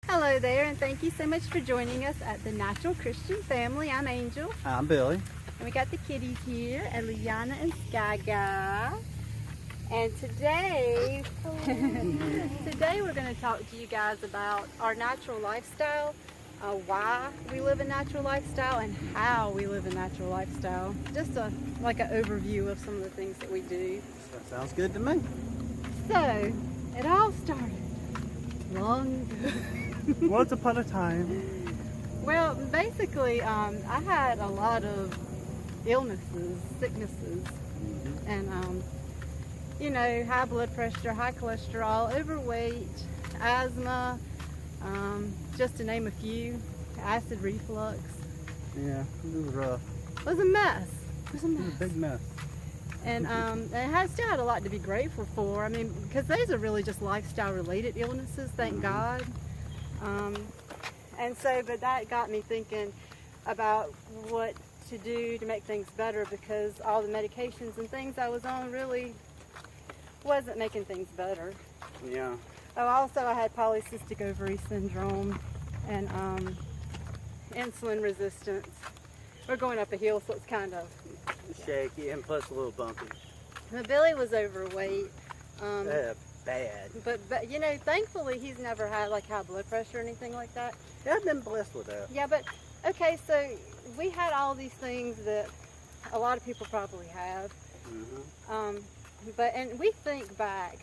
Hello there, and thank you so much for joining us at the Natural Christian Family. I'm Angel, I'm Billy. and we got the kitties here, Eliana and Skaga. And today we're going to talk to you guys about our natural lifestyle, why we live a natural lifestyle, and how we live a natural lifestyle. Just like an overview of some of the things that we do. That sounds good to me. So, it all started long ago. Once upon a time. Well, basically, I had a lot of illnesses, sicknesses, and high blood pressure, high cholesterol, overweight, asthma, just to name a few, acid reflux. Yeah, it was rough. It was a mess. It was a It mess. was a big mess. And still had a lot to be grateful for. I mean, because those are really just lifestyle-related illnesses, thank God. But that got me thinking about what to do to make things better, because all the medications and things I was on really wasn't making things better. Yeah. Oh, also I had polycystic ovary syndrome and insulin resistance. We're going up a hill, so it's kind of Shaky and plus a little bumpy. Billy was overweight. Bad. But thankfully he's never had like high blood pressure or anything like that. Yeah, I've been blessed with that. Yeah, but okay, so we had all these things that a lot of people probably have. And we think back,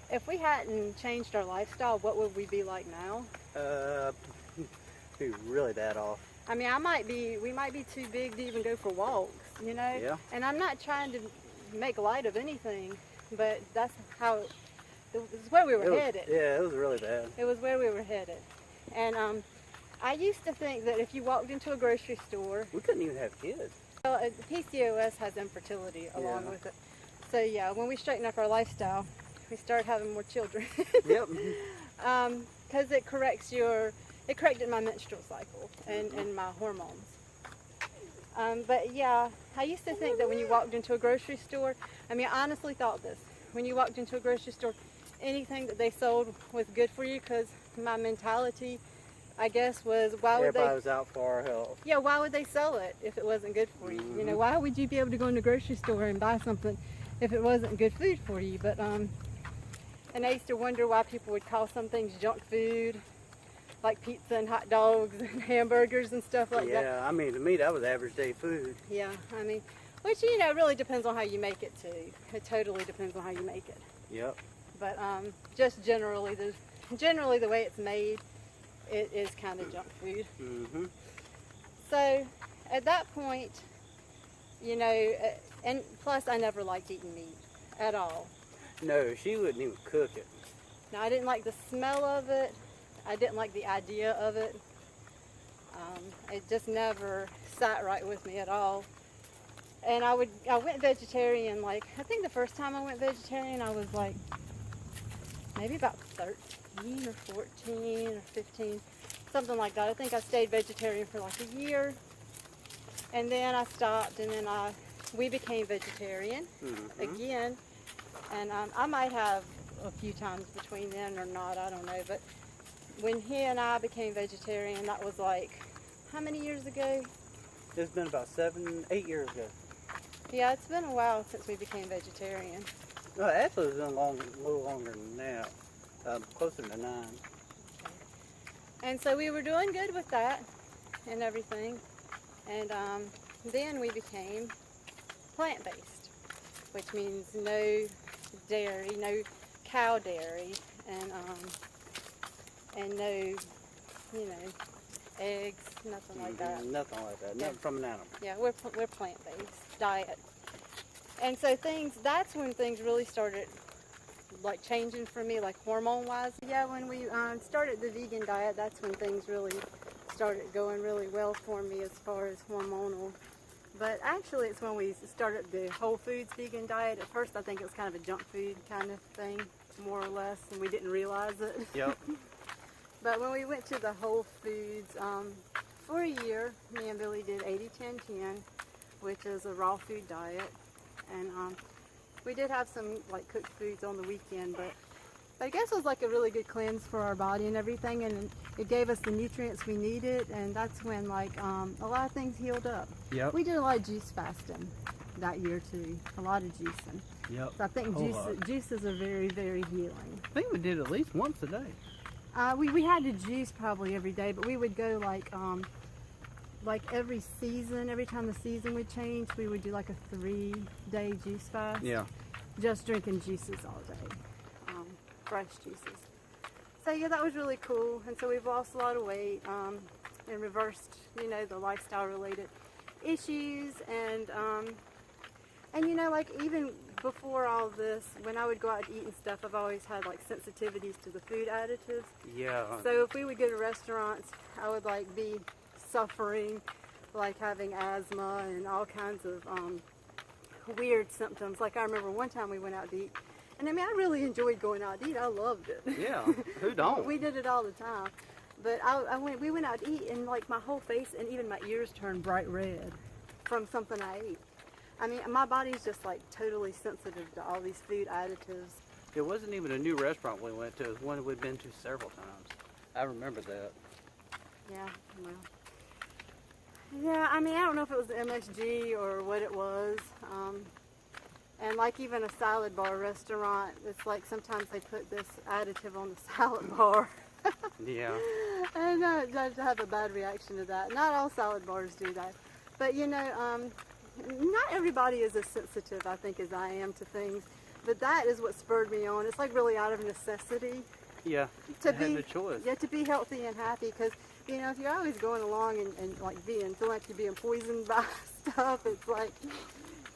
if we hadn't changed our lifestyle, what would we be like now? Be really bad off. I mean, we might be too big to even go for walks, Yeah. And I'm not trying to make light of anything, but that's how it's where we were headed. Yeah, it was really bad. It was where we were headed. And I used to think that if you walked into a grocery store, We couldn't even have kids. well, PCOS has infertility along with it. So yeah, when we straightened up our lifestyle, we started having more children. Yep. Because it corrected my menstrual cycle and my hormones. But yeah, I used to think that when you walked into a grocery store, I mean, I honestly thought this. When you walked into a grocery store, anything that they sold was good for you, because my mentality, I guess, was Everybody was out for our health. Yeah, why would they sell it if it wasn't good for you? Why would you be able to go in the grocery store and buy something if it wasn't good food for you? But and I used to wonder why people would call some things junk food, like pizza and hot dogs and hamburgers and stuff like that. Yeah, I mean, to me, that was average day food. Yeah, I mean, which really depends on how you make it too. It totally depends on how you make it. Yep. But just generally the way it's made, it is kind of junk food. So at that point, and plus I never liked eating meat at all. No, she wouldn't even cook it. Now, I didn't like the smell of it. I didn't like the idea of it. It just never sat right with me at all. And I went vegetarian, like, I think the first time I went vegetarian, I was like, maybe about 13 or 14 or 15, something like that. I think I stayed vegetarian for like a year. And then I stopped, and then we became vegetarian again. And I might have a few times between then or not, I don't know. But when he and I became vegetarian, that was like, how many years ago? It's been about 7, 8 years ago. Yeah, it's been a while since we became vegetarian. No, actually, it's been a little longer than that. Closer to 9. And so we were doing good with that and everything. And then we became plant-based, which means no dairy, no cow dairy, and no, eggs, nothing like that. Nothing like that. Yeah. Nothing from an animal. Yeah, we're plant-based diet. And so that's when things really started like changing for me, like hormone-wise. Yeah, when we started the vegan diet, that's when things really started going really well for me as far as hormonal. But actually, it's when we started the Whole Foods vegan diet. At first, I think it was kind of a junk food kind of thing, more or less, and we didn't realize it. Yep. But when we went to the Whole Foods, for a year, me and Billy did 80-10-10, which is a raw food diet. And we did have some like cooked foods on the weekend, but I guess it was like a really good cleanse for our body and everything, and it gave us the nutrients we needed, and that's when like a lot of things healed up. Yep. We did a lot of juice fasting that year too, a lot of juicing. Yep. So I think juices are very, very healing. I think we did at least once a day. We had to juice probably every day, but we would go like every season, every time the season would change, we would do like a 3-day juice fast. Yeah. Just drinking juices all day, fresh juices. So yeah, that was really cool. And so we've lost a lot of weight and reversed, you know, the lifestyle related issues. And you know, like even before all this, when I would go out and eat and stuff, I've always had like sensitivities to the food additives. Yeah. So if we would go to restaurants, I would like be suffering, like having asthma and all kinds of weird symptoms. Like I remember one time we went out to eat, and I mean I really enjoyed going out to eat. I loved it. Yeah. Who don't? We did it all the time. But we went out to eat, and like my whole face and even my ears turned bright red from something I ate. I mean, my body's just like totally sensitive to all these food additives. It wasn't even a new restaurant we went to. It was one we'd been to several times. I remember that. Yeah, well. Yeah, I mean, I don't know if it was the MSG or what it was. And like even a salad bar restaurant, it's like sometimes they put this additive on the salad bar. Yeah. And I have a bad reaction to that. Not all salad bars do that. But you know, not everybody is as sensitive, I think, as I am to things. But that is what spurred me on. It's like really out of necessity. Yeah. To I had no choice. Yeah, to be healthy and happy. Because, you know, if you're always going along and like feeling like you're being poisoned by stuff, it's like,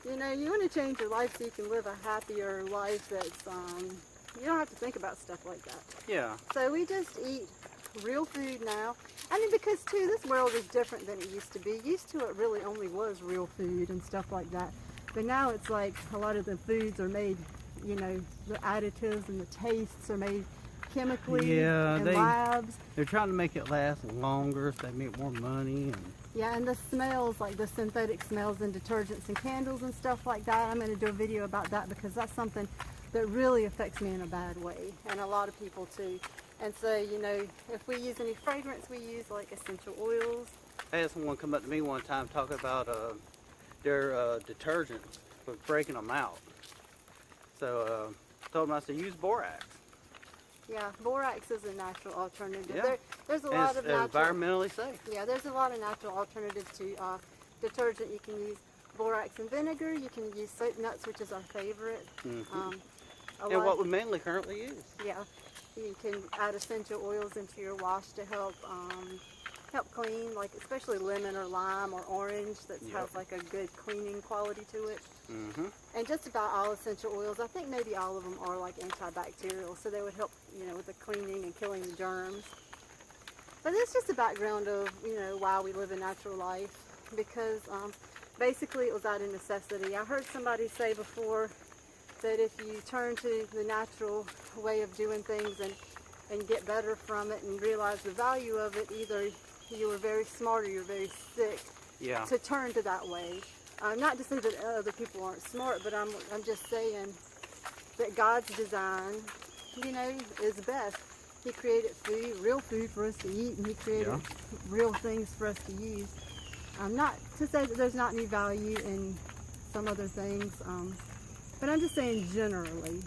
you know, you want to change your life so you can live a happier life that's, you don't have to think about stuff like that. Yeah. So we just eat real food now. I mean, because too, this world is different than it used to be. Used to it really only was real food and stuff like that. But now it's like a lot of the foods are made, you know, the additives and the tastes are made chemically in labs. They're trying to make it last longer so they make more money. And yeah, and the smells, like the synthetic smells in detergents and candles and stuff like that. I'm going to do a video about that because that's something that really affects me in a bad way, and a lot of people too. And so, you know, if we use any fragrance, we use like essential oils. I had someone come up to me one time talking about their detergents for breaking them out. So I told them, I said, use borax. Yeah, borax is a natural alternative. Yeah. There's a lot of natural, environmentally safe. Yeah, there's a lot of natural alternatives to detergent. You can use borax and vinegar. You can use soap nuts, which is our favorite. Mm-hmm. And what we mainly currently use. Yeah, you can add essential oils into your wash to help clean, like especially lemon or lime or orange that has like a good cleaning quality to it. Mm-hmm. And just about all essential oils, I think maybe all of them are like antibacterial, so they would help, you know, with the cleaning and killing the germs. But it's just a background of, you know, why we live a natural life, because basically it was out of necessity. I heard somebody say before that if you turn to the natural way of doing things and get better from it and realize the value of it, either you were very smart or you're very sick to turn to that way. Not to say that other people aren't smart, but I'm just saying that God's design, you know, is best. He created food, real food for us to eat, and He created real things for us to use. Not to say that there's not any value in some other things, but I'm just saying generally.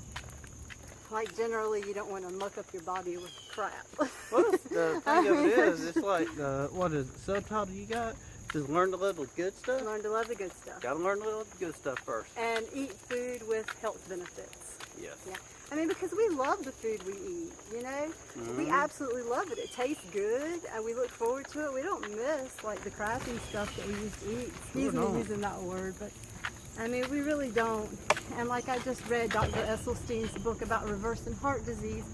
Like generally, you don't want to muck up your body with crap. Well, the thing of it is, it's like, what is the subtitle you got? Just learn to love the good stuff? Learn to love the good stuff. Gotta learn to love the good stuff first. And eat food with health benefits. Yes. Yeah. I mean, because we love the food we eat, you know? Mm-hmm. We absolutely love it. It tastes good, and we look forward to it. We don't miss, like, the crappy stuff that we used to eat. Excuse me using that word, but, I mean, we really don't. And like I just read Dr. Esselstyn's book about reversing heart disease,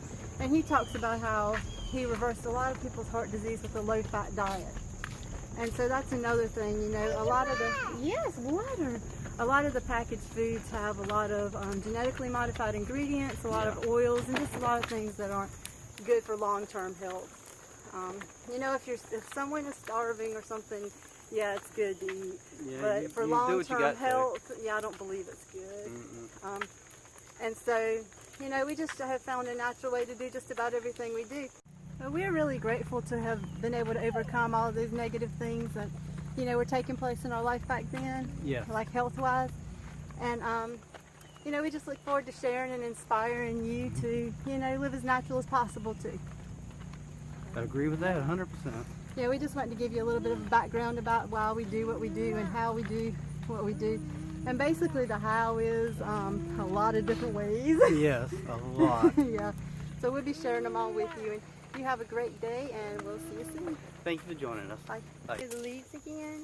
and he talks about how he reversed a lot of people's heart disease with a low-fat diet. And so that's another thing, you know, a lot of the packaged foods have a lot of genetically modified ingredients, a lot of oils, and just a lot of things that aren't good for long-term health. You know, if someone is starving or something, yeah, it's good to eat. Yeah, but for long-term health, I don't believe it's good. And so, you know, we just have found a natural way to do just about everything we do. But we're really grateful to have been able to overcome all of those negative things that, you know, were taking place in our life back then, Yes. like health-wise. And, you know, we just look forward to sharing and inspiring you to, you know, live as natural as possible too. I agree with that 100%. Yeah, we just wanted to give you a little bit of a background about why we do what we do and how we do what we do. And basically the how is a lot of different ways. Yes, a lot. Yeah, so we'll be sharing them all with you. And you have a great day, and we'll see you soon. Thank you for joining us. Bye. Bye. Do the leaves again.